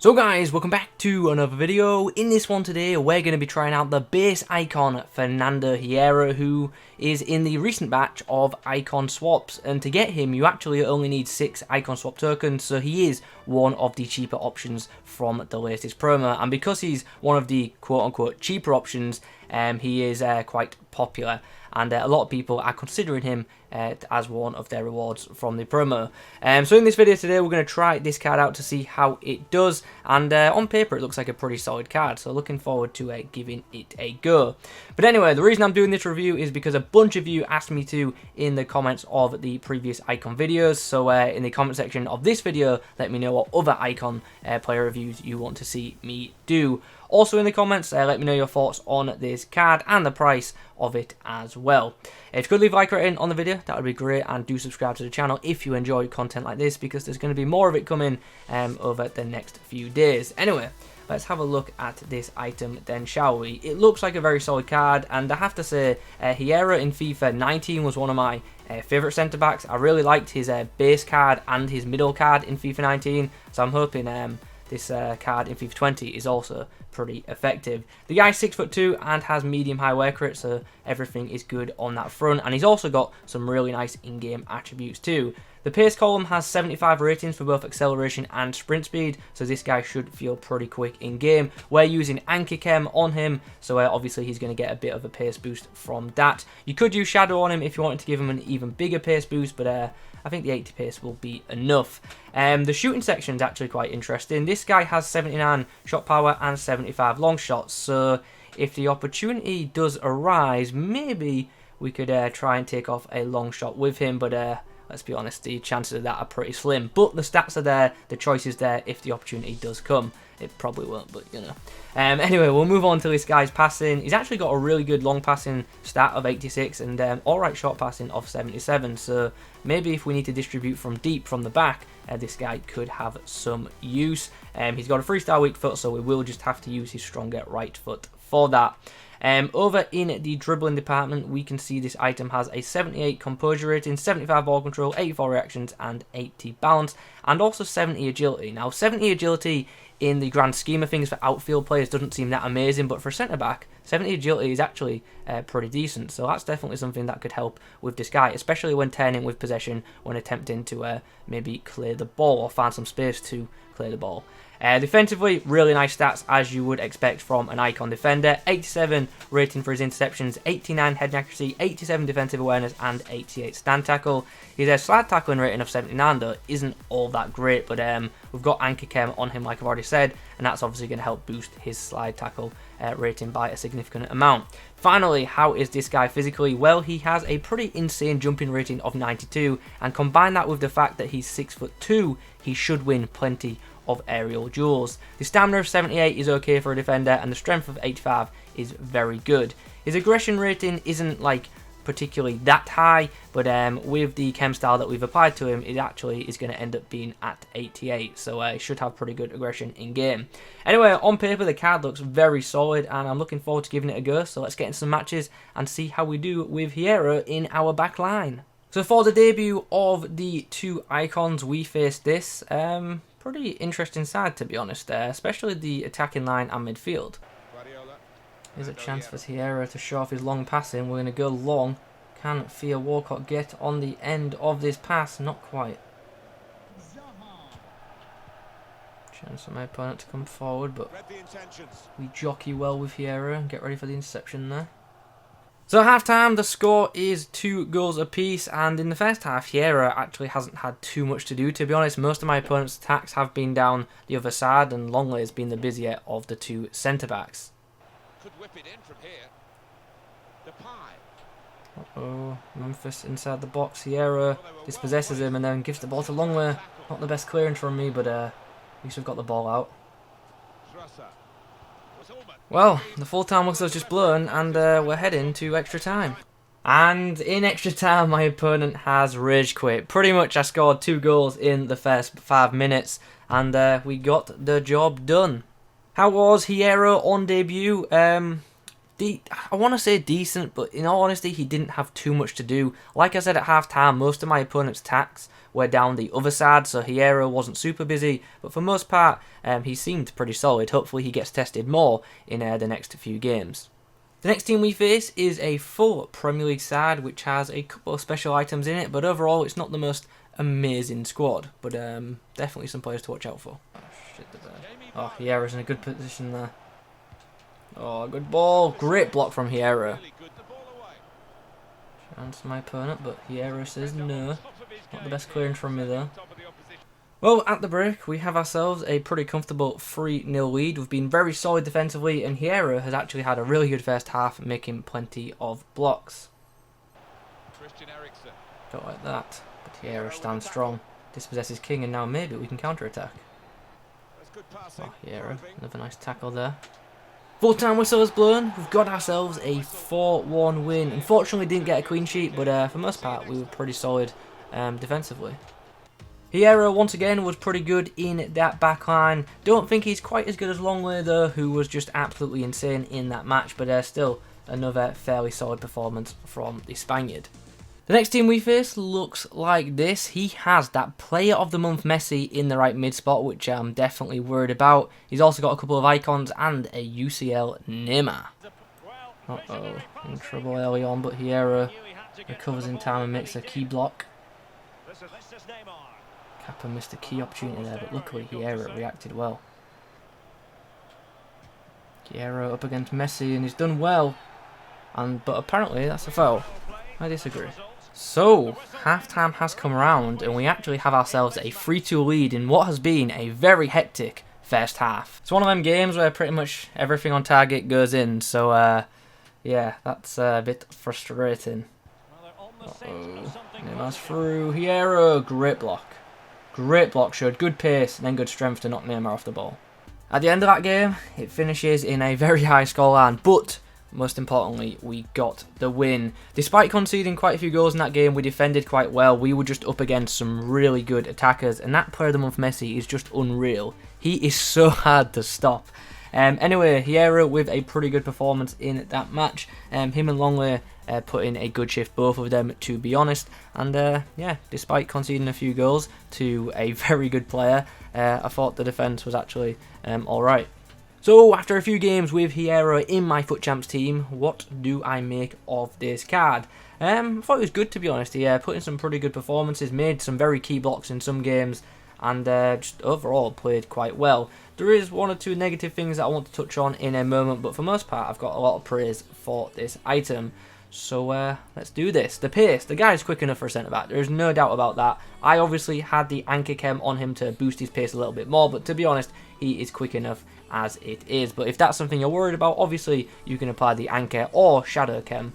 So guys, welcome back to another video. In this one today, we're going to be trying out the base icon Fernando Hierro, who is in the recent batch of icon swaps. And to get him, you actually only need 6 icon swap tokens, so he is one of the cheaper options from the latest promo. And because he's one of the quote-unquote cheaper options, he is quite popular. And a lot of people are considering him as one of their rewards from the promo. So in this video today, we're going to try this card out to see how it does. And on paper, it looks like a pretty solid card. So looking forward to giving it a go. But anyway, the reason I'm doing this review is because a bunch of you asked me to in the comments of the previous icon videos. So in the comment section of this video, let me know what other icon player reviews you want to see me do. Also in the comments, let me know your thoughts on this card and the price of it as well. If you could leave a like rating on the video, that would be great, and do subscribe to the channel if you enjoy content like this, because there's going to be more of it coming over the next few days. Anyway, let's have a look at this item then, shall we? It looks like a very solid card, and I have to say, Hierro in FIFA 19 was one of my favourite centre-backs. I really liked his base card and his middle card in FIFA 19, so I'm hoping this card in FIFA 20 is also pretty effective. The guy's 6'2" and has medium-high work rate, so everything is good on that front. And he's also got some really nice in-game attributes too. The pace column has 75 ratings for both acceleration and sprint speed, so this guy should feel pretty quick in-game. We're using Anchor Chem on him, so obviously he's going to get a bit of a pace boost from that. You could use Shadow on him if you wanted to give him an even bigger pace boost, but I think the 80 pace will be enough. The shooting section is actually quite interesting. This guy has 79 shot power and 75 long shots, so if the opportunity does arise, maybe we could try and take off a long shot with him, but let's be honest, the chances of that are pretty slim. But the stats are there, the choice is there if the opportunity does come. It probably won't, but you know. Anyway, we'll move on to this guy's passing. He's actually got a really good long passing stat of 86 and alright short passing of 77. So maybe if we need to distribute from deep from the back, this guy could have some use. He's got a 3-star weak foot, so we will just have to use his stronger right foot for that. Over in the dribbling department, we can see this item has a 78 composure rating, 75 ball control, 84 reactions, and 80 balance, and also 70 agility. Now, 70 agility in the grand scheme of things for outfield players doesn't seem that amazing, but for centre-back, 70 agility is actually pretty decent, so that's definitely something that could help with this guy, especially when turning with possession, when attempting to maybe clear the ball or find some space to clear the ball. Defensively, really nice stats as you would expect from an icon defender. 87 rating for his interceptions, 89 head accuracy, 87 defensive awareness, and 88 stand tackle. His slide tackling rating of 79 though isn't all that great, but we've got Anchor Chem on him like I've already said, and that's obviously going to help boost his slide tackle rating by a significant amount. Finally, how is this guy physically? Well, he has a pretty insane jumping rating of 92, and combine that with the fact that he's 6'2", he should win plenty of aerial duels. The stamina of 78 is okay for a defender, and the strength of 85 is very good. His aggression rating isn't like particularly that high, but with the chem style that we've applied to him, it actually is going to end up being at 88, so he should have pretty good aggression in game. Anyway, on paper the card looks very solid, and I'm looking forward to giving it a go, so let's get into some matches and see how we do with Hierro in our back line. So for the debut of the two icons, we faced this pretty interesting side, to be honest, especially the attacking line and midfield. Here's a chance for Hierro to show off his long passing. We're going to go long. Can Theo Walcott get on the end of this pass? Not quite. Chance for my opponent to come forward, but we jockey well with Hierro and get ready for the interception there. So at half-time, the score is 2 goals apiece, and in the first half, Hierro actually hasn't had too much to do, to be honest. Most of my opponent's attacks have been down the other side, and Longley has been the busier of the two centre-backs. Could whip it in from here. Uh-oh, Memphis inside the box. Hierro dispossesses him and then gives the ball to Longley. Not the best clearance from me, but at least we've got the ball out. Well, the full time whistle's just blown, and we're heading to extra time. And in extra time, my opponent has rage quit. Pretty much, I scored 2 goals in the first 5 minutes, and we got the job done. How was Hierro on debut? I want to say decent, but in all honesty, he didn't have too much to do. Like I said at half-time, most of my opponent's attacks were down the other side, so Hierro wasn't super busy, but for most part, he seemed pretty solid. Hopefully he gets tested more in the next few games. The next team we face is a full Premier League side, which has a couple of special items in it, but overall it's not the most amazing squad, but definitely some players to watch out for. Oh, shit, oh, Hierro's in a good position there. Oh, good ball. Great block from Hierro. Chance my opponent, but Hierro says no. Not the best clearance from me though. Well, at the break, we have ourselves a pretty comfortable 3-0 lead. We've been very solid defensively, and Hierro has actually had a really good first half, making plenty of blocks. Don't like that, but Hierro stands strong. Dispossesses King, and now maybe we can counter-attack. Oh, Hierro, another nice tackle there. Full-time whistle is blown. We've got ourselves a 4-1 win. Unfortunately, didn't get a clean sheet, but for the most part, we were pretty solid defensively. Hierro, once again, was pretty good in that back line. Don't think he's quite as good as Longley, though, who was just absolutely insane in that match, but still another fairly solid performance from the Spaniard. The next team we face looks like this. He has that Player of the Month Messi in the right mid spot, which I'm definitely worried about. He's also got a couple of icons and a UCL Neymar. Uh-oh, in trouble early on, but Hierro recovers in time and makes a key block. Kappa missed a key opportunity there, but luckily Hierro reacted well. Hierro up against Messi, and he's done well. But apparently that's a foul. I disagree. So, half-time has come around, and we actually have ourselves a 3-2 lead in what has been a very hectic first half. It's one of them games where pretty much everything on target goes in, so yeah, that's a bit frustrating. Uh-oh. Neymar's through. Hierro, great block. Great block, showed good pace and then good strength to knock Neymar off the ball. At the end of that game, it finishes in a very high scoreline, but most importantly, we got the win. Despite conceding quite a few goals in that game, we defended quite well. We were just up against some really good attackers, and that Player of the Month Messi is just unreal. He is so hard to stop. Anyway, Hierro with a pretty good performance in that match. Him and Longley put in a good shift, both of them, to be honest. And yeah, despite conceding a few goals to a very good player, I thought the defence was actually alright. So, after a few games with Hierro in my FUT Champs team, what do I make of this card? I thought it was good, to be honest. He put in some pretty good performances, made some very key blocks in some games, and just overall played quite well. There is one or two negative things that I want to touch on in a moment, but for the most part, I've got a lot of praise for this item. So let's do this. The pace, the guy's quick enough for a centre-back. There is no doubt about that. I obviously had the anchor chem on him to boost his pace a little bit more, but to be honest, he is quick enough as it is. But if that's something you're worried about, obviously you can apply the anchor or shadow chem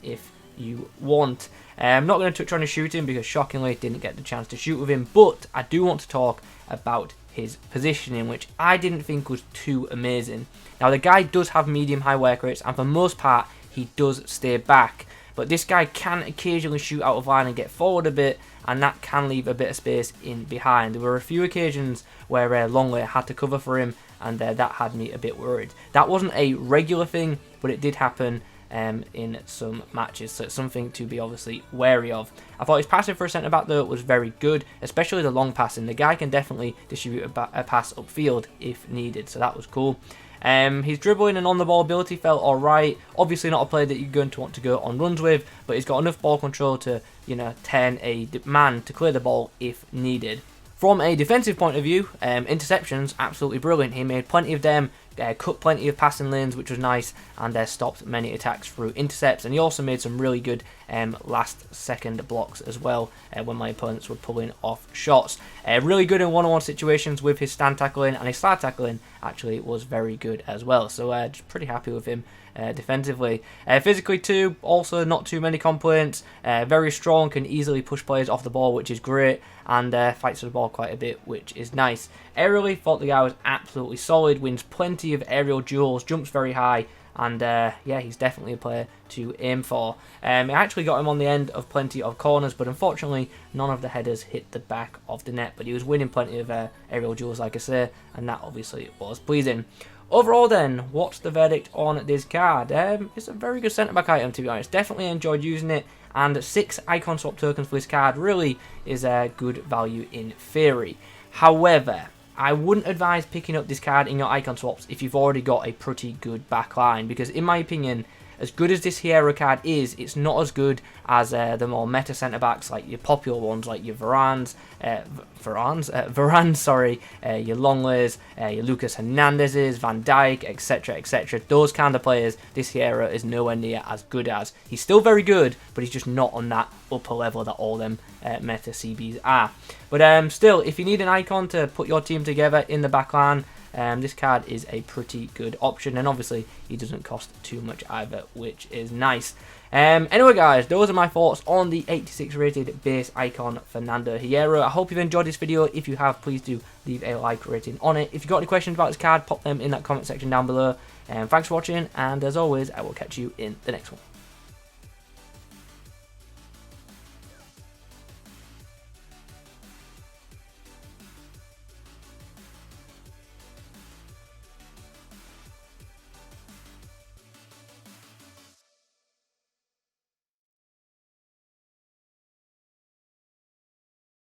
if you want. I'm not going to touch on his shooting because shockingly didn't get the chance to shoot with him, but I do want to talk about his positioning, which I didn't think was too amazing. Now the guy does have medium-high work rates, and for the most part he does stay back, but this guy can occasionally shoot out of line and get forward a bit, and that can leave a bit of space in behind. There were a few occasions where Longley had to cover for him, and that had me a bit worried. That wasn't a regular thing, but it did happen in some matches, so it's something to be obviously wary of. I thought his passing for a centre-back though was very good, especially the long passing. The guy can definitely distribute a pass upfield if needed, so that was cool. His dribbling and on-the-ball ability felt alright. Obviously not a player that you're going to want to go on runs with, but he's got enough ball control to, you know, turn a man to clear the ball if needed. From a defensive point of view, interceptions, absolutely brilliant. He made plenty of them, cut plenty of passing lanes, which was nice, and stopped many attacks through intercepts. And he also made some really good last-second blocks as well when my opponents were pulling off shots. Really good in one-on-one situations with his stand tackling, and his slide tackling actually was very good as well. So just pretty happy with him defensively. Physically too, also not too many complaints. Very strong, can easily push players off the ball, which is great, and fights for the ball quite a bit, which is nice. Aerially, thought the guy was absolutely solid, wins plenty of aerial duels, jumps very high, And yeah, he's definitely a player to aim for. I actually got him on the end of plenty of corners, but unfortunately none of the headers hit the back of the net. But he was winning plenty of aerial duels, like I say, and that obviously was pleasing. Overall then, what's the verdict on this card? It's a very good centre-back item, to be honest. Definitely enjoyed using it, and 6 icon swap tokens for this card really is a good value in theory. However, I wouldn't advise picking up this card in your icon swaps if you've already got a pretty good back line, because in my opinion, as good as this Hierro card is, it's not as good as the more meta centre-backs, like your popular ones, like your Varanes, your Longleys, your Lucas Hernandez's, Van Dijk, etc, etc. Those kind of players, this Hierro is nowhere near as good as. He's still very good, but he's just not on that upper level that all them meta CBs are. But still, if you need an icon to put your team together in the back line, this card is a pretty good option, and obviously he doesn't cost too much either, which is nice. Anyway guys, those are my thoughts on the 86 rated base icon Fernando Hierro. I hope you've enjoyed this video. If you have, please do leave a like rating on it. If you've got any questions about this card, pop them in that comment section down below. Thanks for watching, and as always, I will catch you in the next one.